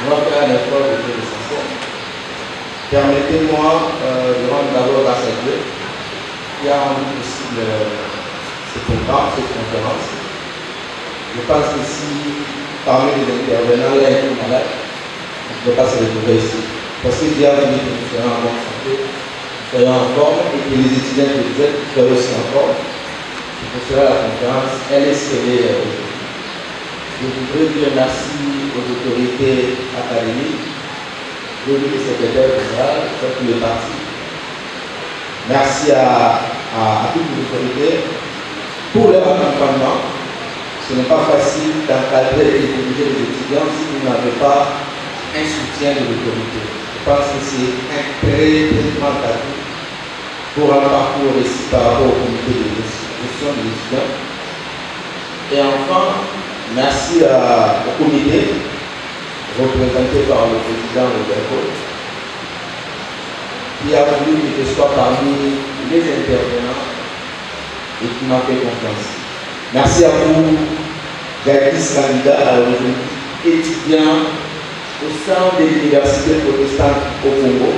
On va faire un effort de reconnaissance. Permettez-moi de rendre d'abord grâce à Dieu qui a rendu possible ce programme, cette conférence. Je pense que si parmi les intervenants, il y a un malade, on ne peut pas se retrouver ici. Parce que Dieu a voulu que nous soyons en bonne santé, nous soyons en forme et que les étudiants que vous êtes soient aussi en forme. C'est pour cela la conférence, elle est scellée aujourd'hui. Je voudrais dire merci aux autorités académiques, au secrétaire général, à tous les partis. Merci à toutes les autorités pour leur accompagnement. Ce n'est pas facile d'encadrer et de diriger les étudiants si vous n'avez pas un soutien de l'autorité. Je pense que c'est un très grand atout pour un parcours réussi par rapport au comité de gestion des étudiants. Et enfin, merci au comité représenté par le président Roberto, qui a voulu que je sois parmi les intervenants et qui m'a fait confiance. Merci à vous, jadis candidat à l'origine, étudiants au sein de l'université protestante au Congo,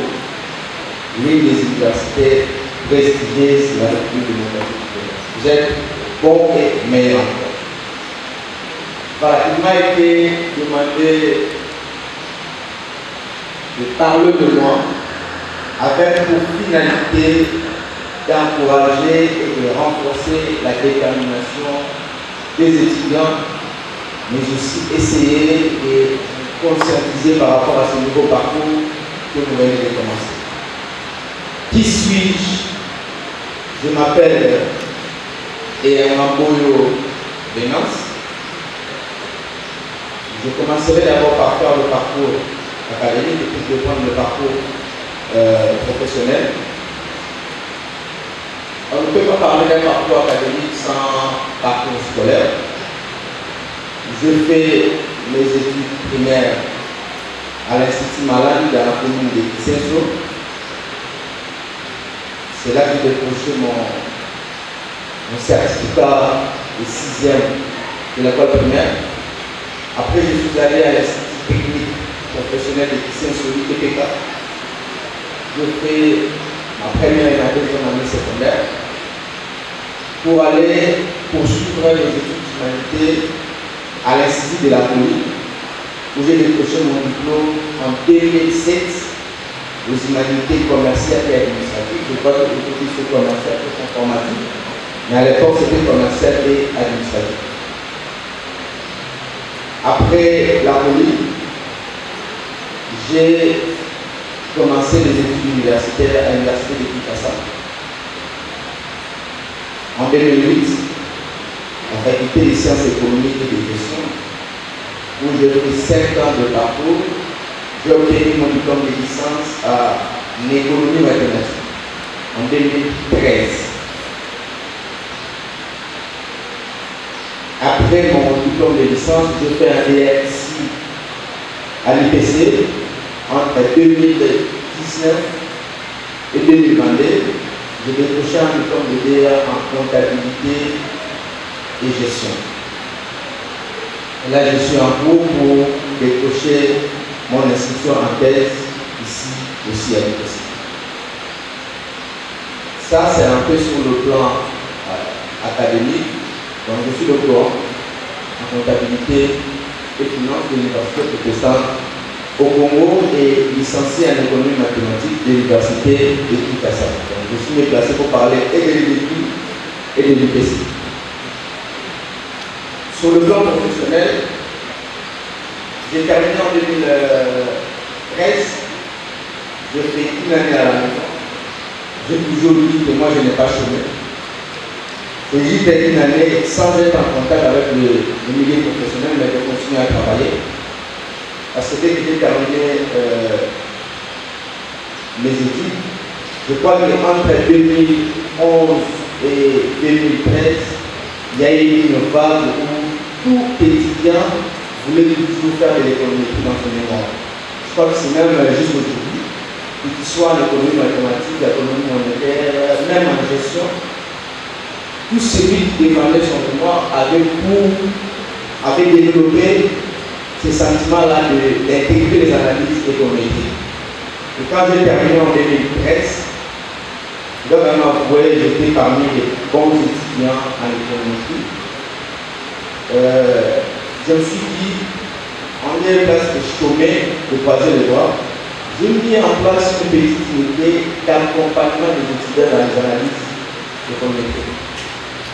l'une des universités prestigieuses de la République démocratique du Congo. Vous êtes bons et meilleurs. Voilà, il m'a été demandé de parler de moi avec pour finalité d'encourager et de renforcer la détermination des étudiants, mais aussi essayer de conscientiser par rapport à ce nouveau parcours que vous venez de commencer. Qui suis-je? Je m'appelle Eyamamboyo Venance. Je commencerai d'abord par faire le parcours académique et puis je vais prendre le parcours professionnel. On ne peut pas parler d'un parcours académique sans parcours scolaire. Je fais mes études primaires à l'Institut Malani dans la commune de Kisenso. C'est là que j'ai décroché mon certificat de 6e de l'école primaire. Après, je suis allé à l'Institut technique professionnel de Kisenso, l'ITPK. Je fais ma première et ma deuxième année secondaire pour aller poursuivre les études d'humanité à l'Institut de la Police, où j'ai décroché mon diplôme en 2007 aux humanités commerciales et administratives. Je crois que aujourd'hui c'est commercial et informatique, mais à l'époque c'était commercial et administratif. Après la Police, j'ai commencé les études universitaires à l'Université de Kinshasa. En 2008, en faculté des sciences économiques et de gestion, où j'ai fait 5 ans de parcours, j'ai obtenu mon diplôme de licence en économie mathématique en 2013. Après mon diplôme de licence, j'ai fait un DSI à l'IPC entre 2019 et 2022. J'ai décroché un diplôme de DEA en comptabilité et gestion. Et là, je suis en cours pour décrocher mon inscription en thèse ici aussi à l'IPC. Ça, c'est un peu sur le plan académique. Donc, je suis doctorant en comptabilité et finance de l'Université protestante au Congo et licencié en économie mathématique de l'Université de Kinshasa. Donc, je suis déplacé pour parler et de l'IDP et de l'IPC. Sur le plan professionnel, j'ai terminé en 2013. J'ai fait une année à la maison. J'ai toujours dit que moi je n'ai pas chômé. J'ai juste fait une année sans être en contact avec le milieu professionnel, mais de continuer à travailler. Parce que dès que j'ai terminé mes études, je crois qu'entre 2011 et 2013, il y a eu une phase où tout étudiant voulait toujours faire de l'économie dans son mémoire. Je crois que c'est même jusqu'aujourd'hui, qu'il soit en économie mathématique, l'économie monétaire, même en gestion, tout celui qui défendait son mémoire avait développé ce sentiment-là d'intégrer les analyses économiques. Et quand j'ai terminé en 2013, je dois vraiment avouer que j'étais parmi les bons étudiants en économie. Je me suis dit, on est presque chômé de croiser les doigts. J'ai mis en place une petite unité d'accompagnement des étudiants dans les analyses économiques.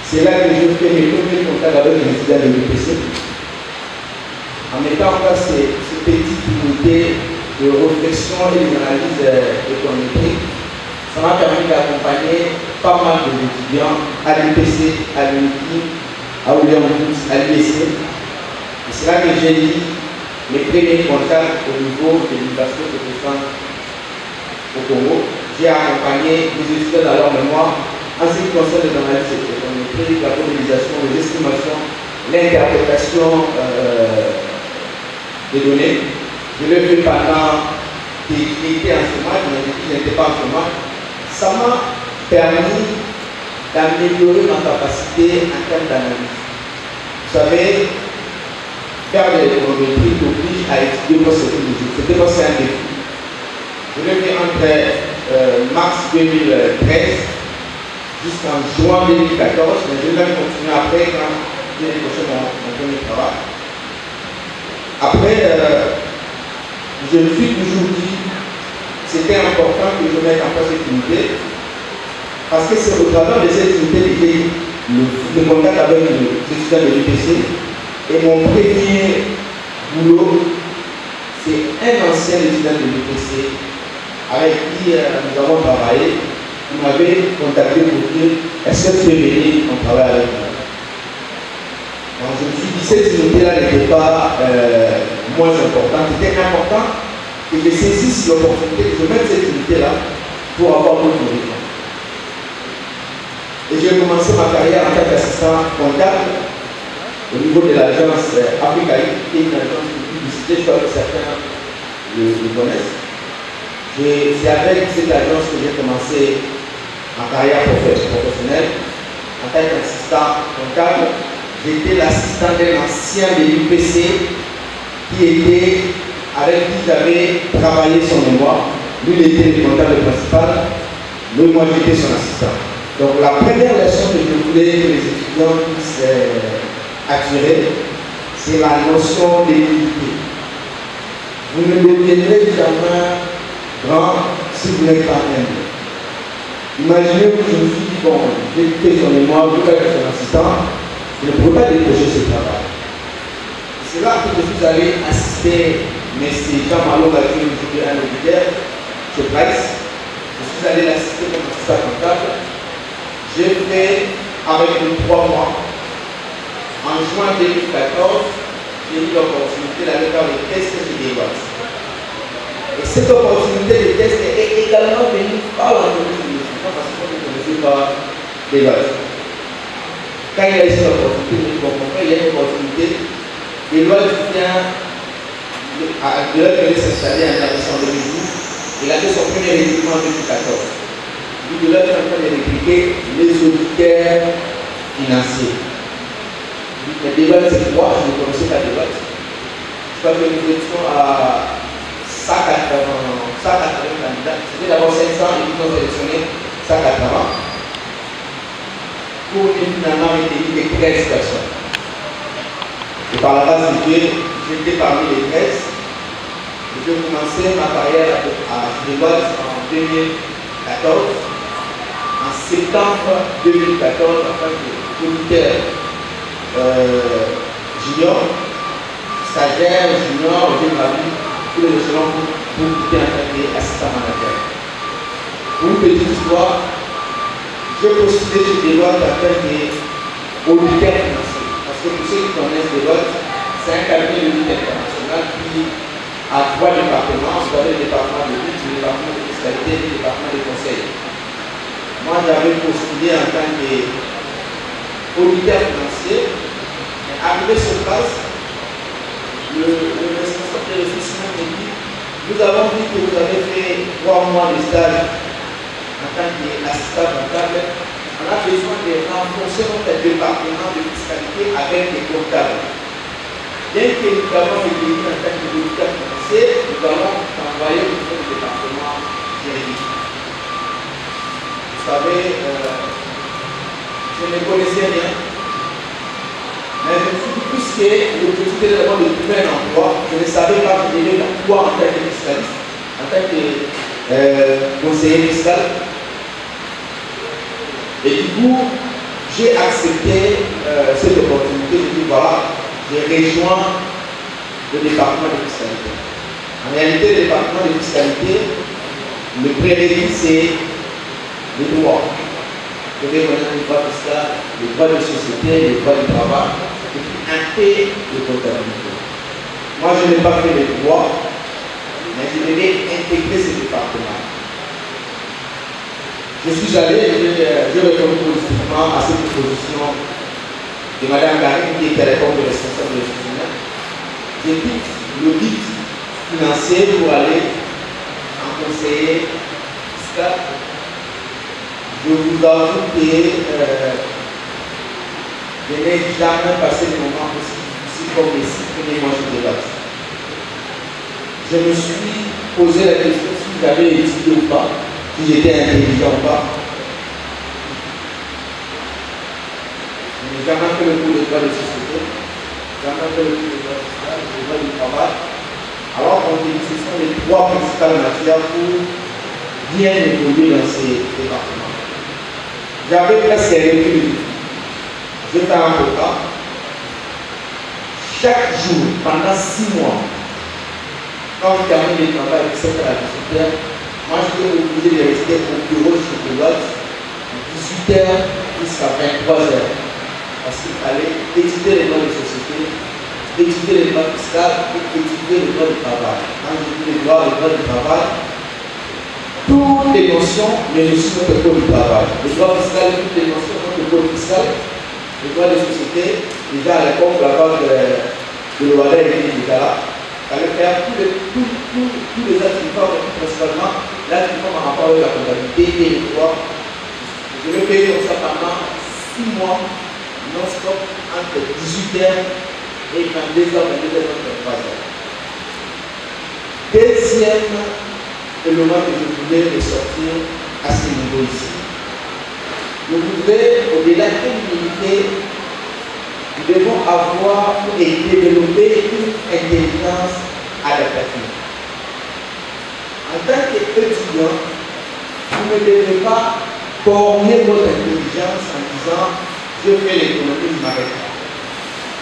C'est là que je fais mes premiers contacts avec les étudiants de l'UPC. En mettant en place cette petite unité de réflexion et d'analyse économique, ça m'a permis d'accompagner pas mal d'étudiants à l'UPC, à l'UNITI, à William Woods, à l'IEC. Et c'est là que j'ai eu mes premiers contacts au niveau de l'université protestante au Congo. J'ai accompagné les étudiants dans leur mémoire en ce qui concerne les analyses économiques, la modélisation, les estimations, l'interprétation des données. Je l'ai fait pendant qu'il était en chômage, mais il n'était pas en chômage. Ça m'a permis d'améliorer ma capacité en termes d'analyse. Vous savez, faire de l'économétrie t'oblige à étudier pour ce que nous disons. C'était pas un défi. Je l'ai fait entre mars 2013 jusqu'en juin 2014, mais je vais continuer après quand j'ai décroché mon premier travail. Après, je me suis toujours dit que c'était important que je mette en place cette unité, parce que c'est au travers de cette unité que j'ai eu le contact avec les étudiants de l'UPC. Et mon premier boulot, c'est un ancien étudiant de l'UPC avec qui nous avons travaillé. Il m'avait contacté pour dire est-ce que tu veux venir, on travaille avec moi. Donc je me suis dit cette unité-là n'était pas moins importante, c'était important que je saisisse l'opportunité, que je mette cette unité-là pour avoir d'autres résultats. Et j'ai commencé ma carrière en tant qu'assistant comptable au niveau de l'agence Africaïque, qui est une agence de publicité, je crois que certains le connaissent. C'est avec cette agence que j'ai commencé ma carrière professionnelle. En tant qu'assistant comptable, j'étais l'assistant d'un ancien de l'UPC avec qui j'avais travaillé son mémoire. Lui, il était le comptable principal, lui, moi, j'étais son assistant. Donc, la première leçon que je voulais que les étudiants puissent attirer, c'est la notion d'humilité. Vous ne deviendrez jamais grand si vous n'êtes pas humble. Imaginez que je me suis dit, bon, j'ai fait son mémoire, je vais être son assistant, je ne pourrais pas décrocher ce travail. C'est là que je suis allé assister M. Jean Malo Bati, aujourd'hui un auditeur, chez Price. Je suis allé l'assister comme assistant comptable. J'ai fait avec lui 3 mois. En juin 2014, j'ai eu l'opportunité d'aller faire le test de Deloitte. Et cette opportunité de test est également venue par l'entreprise de l'étudiant, parce que je ne connaissais pas Deloitte. Quand il a eu cette opportunité, je me suis dit, il y a une opportunité. Deloitte venait s'installer en établissement en 2012. Il a fait son premier recrutement en 2014. Deloitte est en train de recruter les auditeurs financiers. Mais Deloitte, c'est quoi? Je ne connaissais pas Deloitte. Je crois que nous étions à 180 candidats. C'était d'abord 500 et nous avons sélectionné 180. Pour finalement retenir les 13 personnes. Et par la base de Dieu, j'étais parmi les 13. J'ai commencé ma carrière à Deloitte en 2014. En septembre 2014, en tant qu'auditeur junior, stagiaire, junior, j'ai gravi tous les échelons pour quitter en tant qu'assistant manager. Pour une petite histoire, j'ai postulé chez Deloitte en tant qu'auditeur financier. Parce que pour ceux qui connaissent Deloitte, c'est un cabinet d'audit international qui a 3 départements. Vous avez le département de lutte, le département de fiscalité et le département de conseil. Moi, j'avais postulé en tant qu'auditeur financier. Arrivé sur place, le responsable des ressources humaines me dit nous avons vu que vous avez fait 3 mois de stage en tant qu'assistant comptable. On a besoin de renforcer notre département de fiscalité avec des comptables. bien que nous avons été en tant que docteur financier, nous allons envoyer au niveau du département juridique. Vous savez, je ne connaissais rien, mais je me suis dit, puisque l'objectif était d'abord de trouver un emploi, je ne savais pas que je devais faire quoi en tant que fiscaliste, en tant que conseiller fiscal. Et du coup, j'ai accepté cette opportunité. Je dis voilà, je rejoins le département de fiscalité. En réalité, le département de fiscalité, le prérequis, c'est le droit. Vous devez connaître le droit fiscal, le droit de société, le droit du travail, et puis un peu de comptabilité. Moi, je n'ai pas fait le droit, mais je devais intégrer ce département. Je suis allé, j'ai répondu positivement à cette proposition de Mme Karine, qui était à l'époque le responsable de l'Institut. J'ai dit l'audit financier pour aller en conseiller fiscal. Je vous avoue que je n'ai jamais passé des moments aussi difficiles comme les 6 premiers mois de débat. Je me suis posé la question si j'avais étudié ou pas, si j'étais intelligent ou pas. Je n'ai jamais fait le cours de droit de société, jamais fait le cours de droit fiscal, de droit du travail. Alors on dit que ce sont les 3 principales matières pour bien évoluer dans ces départements. J'avais presque réfléchi. Je fais un programme. Chaque jour, pendant 6 mois, quand je termine le travail de 7h à 18h, moi je suis obligé de rester au bureau chez Deloitte de 18h jusqu'à 23h. Parce qu'il fallait étudier les droits de société, étudier les droits fiscaux et étudier les droits du travail. Quand je dis les droits du travail, toutes les notions, mais aussi notre code du travail. Le droit fiscal, toutes les notions, notre code fiscal, le droit des sociétés, déjà à l'époque, la vague de l'Ouada était déjà là. Il fallait faire tous les activités, principalement l'activité en rapport avec la comptabilité et les droits. Je l'ai fait comme ça pendant 6 mois, non-stop, entre 18h et 22h, 23h. Deuxième élément que je voulais ressortir à ce niveau ici. Je voudrais, au-delà de l'humilité, nous devons avoir et développer une intelligence adaptative. En tant qu'étudiant, vous ne devez pas borner votre intelligence en disant je fais l'économie, je m'arrête là.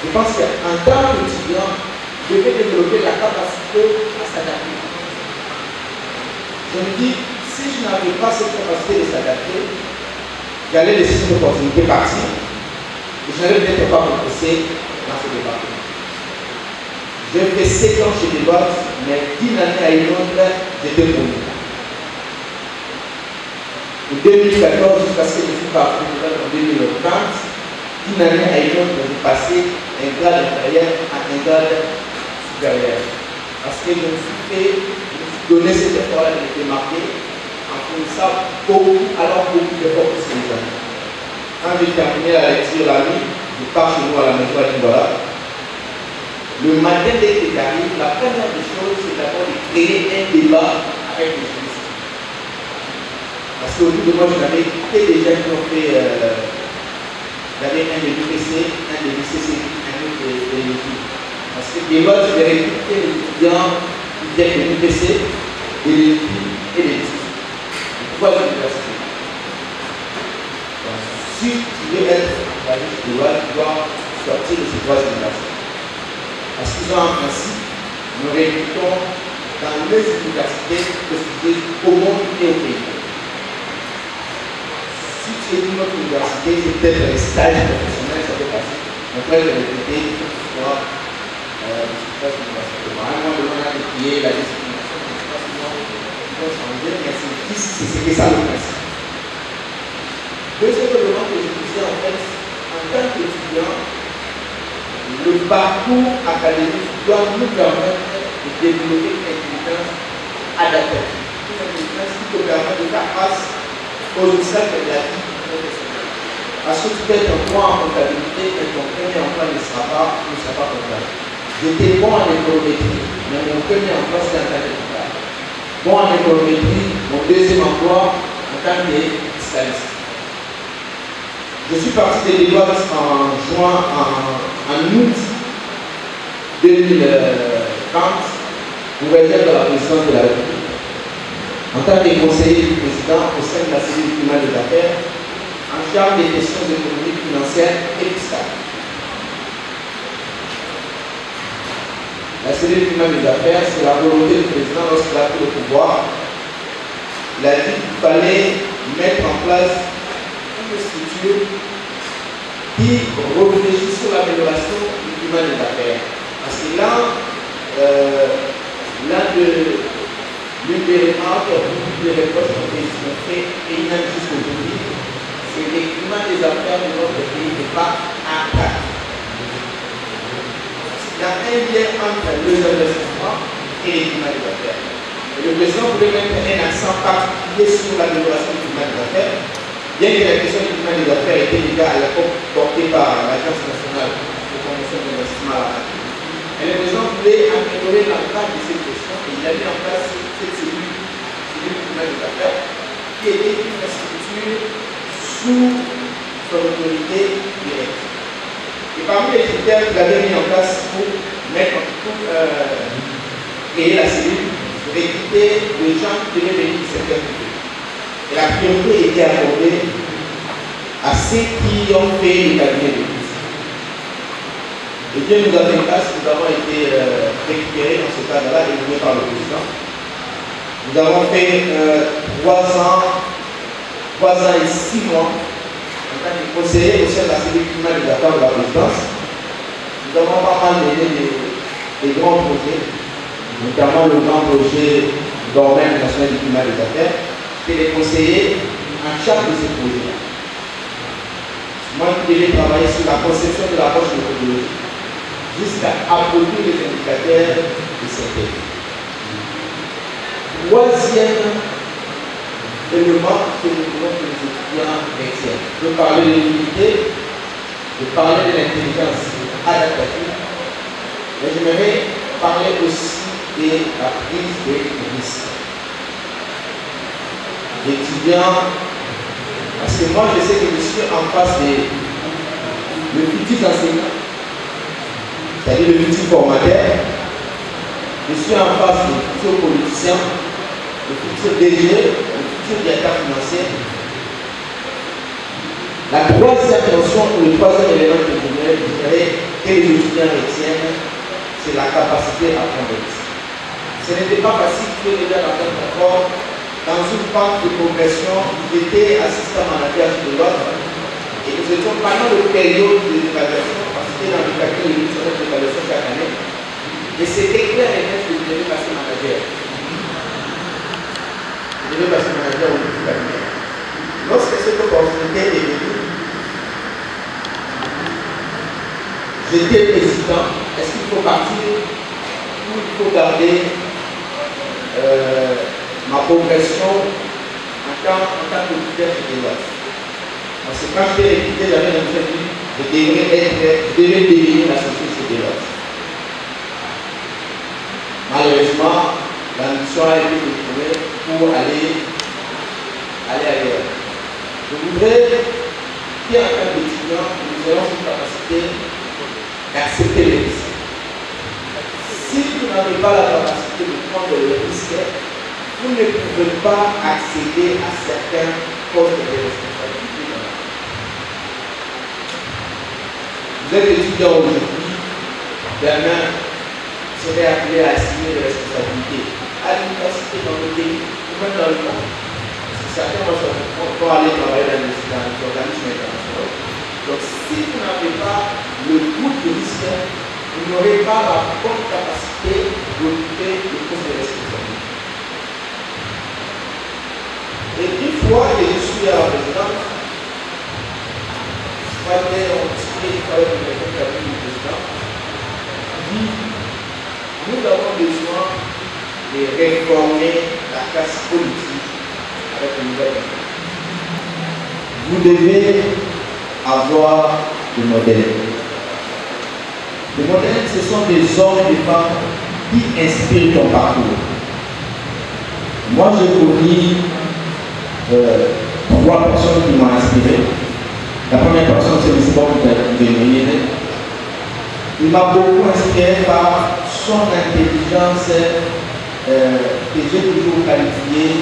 Je pense qu'en tant qu'étudiant, je vais développer la capacité à s'adapter. Je me dis, si je n'avais pas cette capacité de s'adapter, j'allais laisser cette opportunité partir et je n'allais peut-être pas progresser dans ce département. J'ai fait 7 ans chez Deloitte, mais d'une année à une autre, j'étais promu. En 2014, jusqu'à ce que je suis parti en 2030, d'une année à une autre, j'ai passé un grade inférieur à un grade supérieur. Parce que je me suis fait donner cet effort-là de me démarquer en fournissant beaucoup d'efforts pour ces années. Quand j'ai terminé la lecture la nuit, je pars chez nous à la maison à Nimbala. Le matin, dès que j'arrive, la première des choses, c'est d'abord de créer un débat avec les juristes. Parce qu'autour de moi, je n'avais que des gens qui ont fait. J'avais un de l'UPC, un de l'UCC, un autre de l'UPC. Parce que Deloitte, je vais recruter les étudiants qui viennent de l'UPC, de l'UPC et de l'UPC. Pourquoi l'université? Si tu veux être engagé chez Deloitte, tu dois sortir de ces 3 universités. Parce qu'ils ont un principe, nous recrutons dans les universités prestigieuses au monde et au pays. Si tu es d'une autre université, c'est peut-être les stages professionnels, ça peut passer. On peut être recruté, soit à un moment donné, on a décrié la discrimination, je ne sais pas si on peut changer, mais c'est ça le principe. Deuxième élément que je disais, en fait, en tant qu'étudiant, le parcours académique doit nous permettre de développer une intelligence adaptative. Une intelligence qui peut permettre de faire face aux obstacles de la vie professionnelle. Parce que tu peux être un point en comptabilité et ton premier emploi ne sera pas comptable. J'étais bon en économétrie, mais mon premier emploi c'était en tant qu'économiste. Bon en économétrie, mon deuxième emploi en tant que fiscaliste. Je suis parti de Deloitte en août 2030 pour être de la présidence de la République. En tant que conseiller du président au sein de la cellule climat des affaires, en charge des questions économiques, financières et fiscales. La cellule climat des affaires, c'est la volonté du président lorsqu'il a pris le pouvoir. Il a dit qu'il fallait mettre en place une structure qui réfléchit sur l'amélioration du climat des affaires. Parce que là, l'une des remarques, l'une des reproches qu'on fait et il y a jusqu'aujourd'hui, c'est que le climat des affaires de notre pays n'est pas intact. Il y a un lien entre les investissements et le climat des affaires. Et le président voulait mettre un accent particulier sur l'amélioration du climat des affaires, bien que la question du climat des affaires était déjà à l'époque portée par l'Agence nationale de promotion de l'investissement à la République. Et le président voulait améliorer l'emploi de cette question et il a mis en place cette cellule climat des affaires qui était une structure sous son autorité directe. Et parmi les critères qu'il avait mis en place pour créer la cellule, recruter les gens qui devaient venir du secteur privé. Et la priorité était accordée à ceux qui ont fait le cabinet de crise. Et Dieu nous a fait grâce, nous avons été récupérés dans ce cadre-là, évolués par le président. Nous avons fait 3 ans et 6 mois en tant que conseiller au sein de la cellule climat des affaires de la présidence. Nous avons pas mal mené des grands projets, notamment le grand projet domaine national du climat des affaires, et les conseillers en charge de ces projets. Moi qui devais travailler sur la conception de l'approche méthodologique jusqu'à approcher les indicateurs de synthèse. Troisième élément que nous voulons que les étudiants retiennent. Je veux parler de l'unité, je veux parler de l'intelligence adaptative, mais j'aimerais parler aussi de la prise de risque. L'étudiant, parce que moi je sais que je suis en face de petits enseignants, c'est-à-dire le futur formateur, je suis en face des futurs politiciens, le futur DG, le futur directeur financier. La troisième notion, ou le troisième élément que je dirais que les étudiants retiennent, c'est la capacité à prendre des risques. Ce n'était pas facile que les gars dans un rapport, dans une pente de progression, j'étais assistant manager de l'autre, et nous étions pendant la période de l'évaluation, parce que dans le calcul de l'évaluation chaque année, et c'était clair et net que je devais passer manager. Je devais passer manager au niveau du cabinet. Lorsque cette opportunité est venue, j'étais hésitant. Est-ce qu'il faut partir ou il faut garder ma progression en tant que leader de Deloitte? Parce que quand je l'ai quitté, j'avais l'impression que je devais devenir l'associé chez Deloitte. Malheureusement, la mission a été détournée pour aller ailleurs. Je voudrais qu'en tant qu'étudiant, nous ayons une capacité d'accepter les risques. Si vous n'avez pas la capacité de prendre le risque, vous ne pouvez pas accéder à certains postes de responsabilité. Vous êtes étudiant aujourd'hui, demain, vous serez appelé à assumer des responsabilités à l'université, dans le pays, ou même dans le monde. Parce que certains vont aller travailler dans les organismes internationaux. Donc, si vous n'avez pas le goût du risque, vous n'aurez pas la bonne capacité d'occuper le poste de responsabilité. Et une fois que je suis à la présidence, on discutait du travail de l'école du président, nous avons besoin de réformer la classe politique avec une nouvelle école. Vous devez avoir le modèle. Les modèles, ce sont des hommes et des femmes qui inspirent ton parcours. Moi, j'ai connu 3 personnes qui m'ont inspiré. La première personne, c'est le sport de Ménine. Il m'a beaucoup inspiré par son intelligence que j'ai toujours qualifiée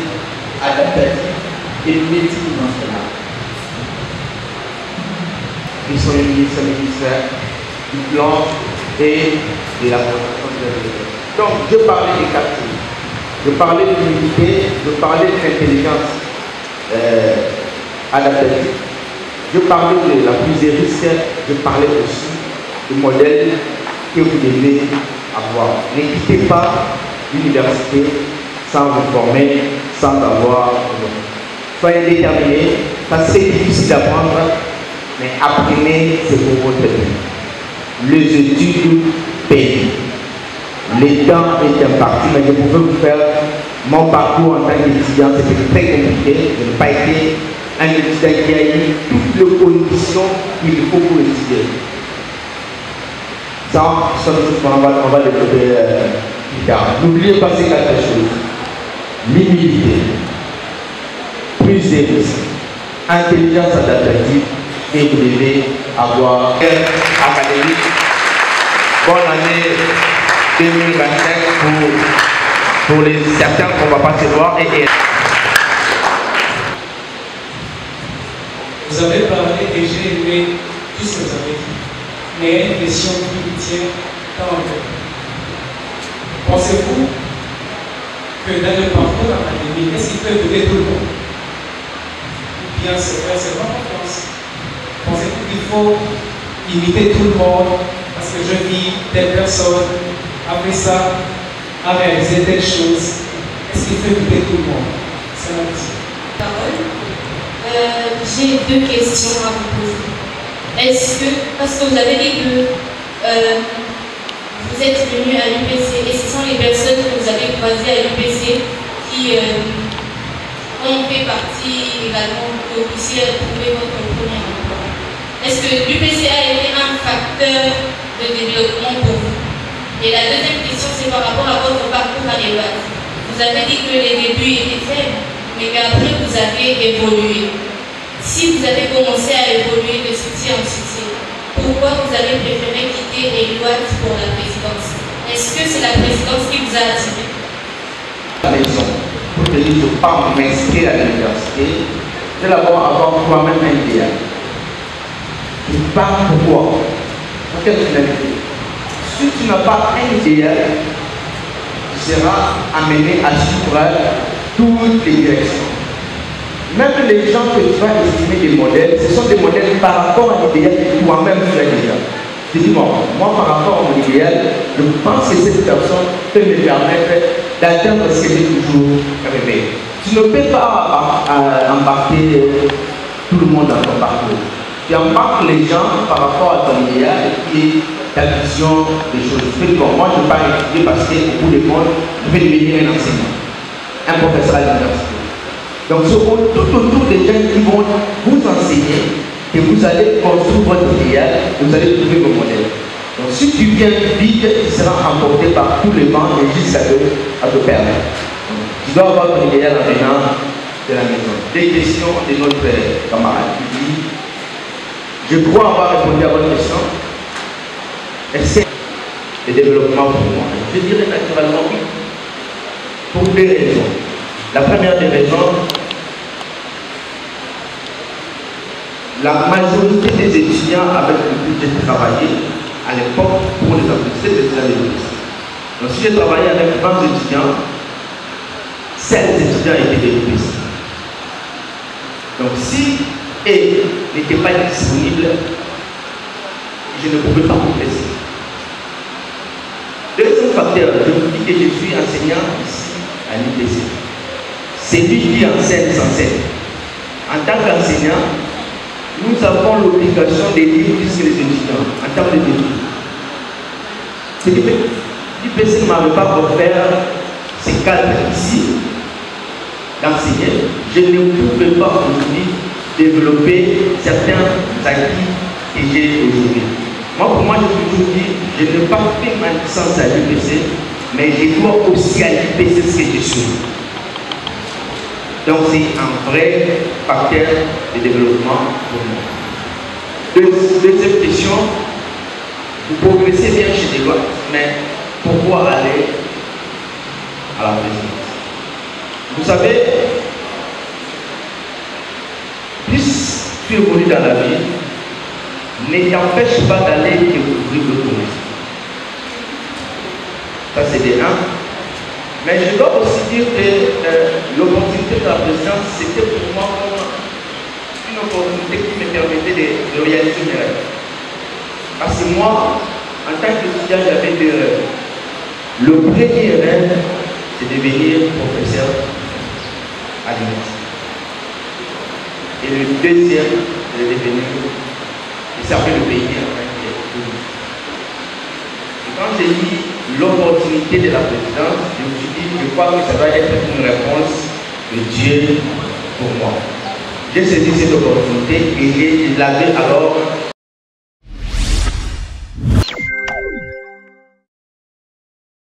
adaptative et multidimensionnelle. Ils sont les ministres du plan et de la protection de l'environnement. Donc, je parlais des 4 choses. Je parlais de l'unité, je parlais de l'intelligence adaptative, je parlais de la prise de risque, je parlais aussi du modèle que vous devez avoir. Ne quittez pas l'université sans vous former, sans avoir. Soyez déterminés, parce que c'est difficile d'apprendre, mais apprenez, c'est pour votre bien. Les études payent. Le temps est imparti, mais je pouvais vous faire mon parcours en tant qu'étudiant. C'était très compliqué. Je n'ai pas été un étudiant qui a eu toutes les conditions qu'il faut pour étudier. Ça, c'est une chose qu'on va développer plus tard. N'oubliez pas ces 4 choses. L'humilité, prise de risque, intelligence adaptative, et vous devez avoir académique. Bonne année 2025 pour les certains qu'on ne va pas se voir. Vous avez parlé et j'ai aimé tout ce que vous avez dit. Mais il y a une question qui me tient tant en tête. Pensez-vous que dans le parcours académique, est-ce qu'il peut donner tout le monde? Ou bien c'est faire seulement confiance? Pensez-vous qu'il faut imiter tout le monde parce que je vis telle personne après ça à réaliser telle chose? Est-ce qu'il faut imiter tout le monde? C'est la question. J'ai 2 questions à vous poser. Est-ce que, parce que vous avez dit que vous êtes venu à l'UPC et ce sont les personnes que vous avez croisées à l'UPC qui ont fait partie également que vous puissiez trouver votre premier emploi. Est-ce que l'UPC a été un facteur de développement pour vous? Et la deuxième question, c'est par rapport à votre parcours à l'EWAT. Vous avez dit que les débuts étaient faibles, mais qu'après vous avez évolué. Si vous avez commencé à évoluer de soutien en soutien, pourquoi vous avez préféré quitter l'EWAT pour la présidence? Est-ce que c'est la présidence qui vous a attiré? La raison pour que je ne peux pas m'inscrire à l'université, c'est d'abord avoir toi-même un idéal. Tu parles pourquoi? Pour quelle finalité? Si tu n'as pas un idéal, tu seras amené à suivre toutes les directions. Même les gens que tu vas estimer des modèles, ce sont des modèles par rapport à l'idéal que toi-même tu as déjà. Tu dis, bon, moi par rapport à mon idéal, je pense que cette personne peut me permettre d'atteindre ce que j'ai toujours rêvé. Tu ne peux pas embarquer tout le monde dans ton parcours. Tu embarques les gens par rapport à ton idéal et ta vision des choses. Tu peux dire, bon, moi je ne vais pas étudier parce qu'au bout du monde, je vais devenir un enseignant, un professeur à l'université. Donc, ce seront tout autour des gens qui vont vous enseigner et vous allez construire votre idéal et vous allez trouver vos modèles. Donc, si tu viens vite, tu seras emporté par tous les vents et jusqu'à te perdre. Donc, tu dois avoir ton idéal en venant de la maison. Des questions de notre camarade qui dit, je crois avoir répondu à votre question. Est-ce que le développement pour moi? Je dirais naturellement oui. Pour 2 raisons. La première des raisons, la majorité des étudiants avec lesquels j'ai travaillé à l'époque pour les appliquer, des étudiants de l'université. Donc si j'ai travaillé avec 20 étudiants, 7 étudiants étaient de l'université. Donc si ils n'étaient pas disponibles, je ne pouvais pas progresser. Deuxième facteur, je vous dis que je suis enseignant ici à l'UPC. Celui qui enseigne s'enseigne. En tant qu'enseignant, nous avons l'obligation de lire plus que les étudiants en termes de défis. C'est que l'UPC ne m'avait pas offert ces cadres ici d'enseigner. Je ne pouvais pas aujourd'hui développer certains acquis que j'ai aujourd'hui. Moi, pour moi, j'ai toujours dit, je ne pas fait ma licence à l'UPC, mais je dois aussi à l'UPC ce que je suis. Donc c'est un vrai facteur de développement pour moi. Deuxième question, vous progressez bien chez Deloitte, mais pourquoi aller à la présidence? Vous savez, plus tu évolues dans la vie, ne t'empêche pas d'aller découvrir le monde. Ça c'est des 1. Mais je dois aussi dire que l'opportunité de la présidence, c'était pour moi une opportunité qui me permettait de réaliser mes rêves. Parce que moi, en tant qu'étudiant, j'avais 2 rêves. Le premier rêve, c'est de devenir professeur à l'université. Et le deuxième, c'est de devenir, de servir le pays en tant qu'étudiant. Et quand j'ai eu l'opportunité de la présidence, je me suis dit, je crois que ça doit être une réponse de Dieu pour moi. J'ai saisi cette opportunité et je l'avais alors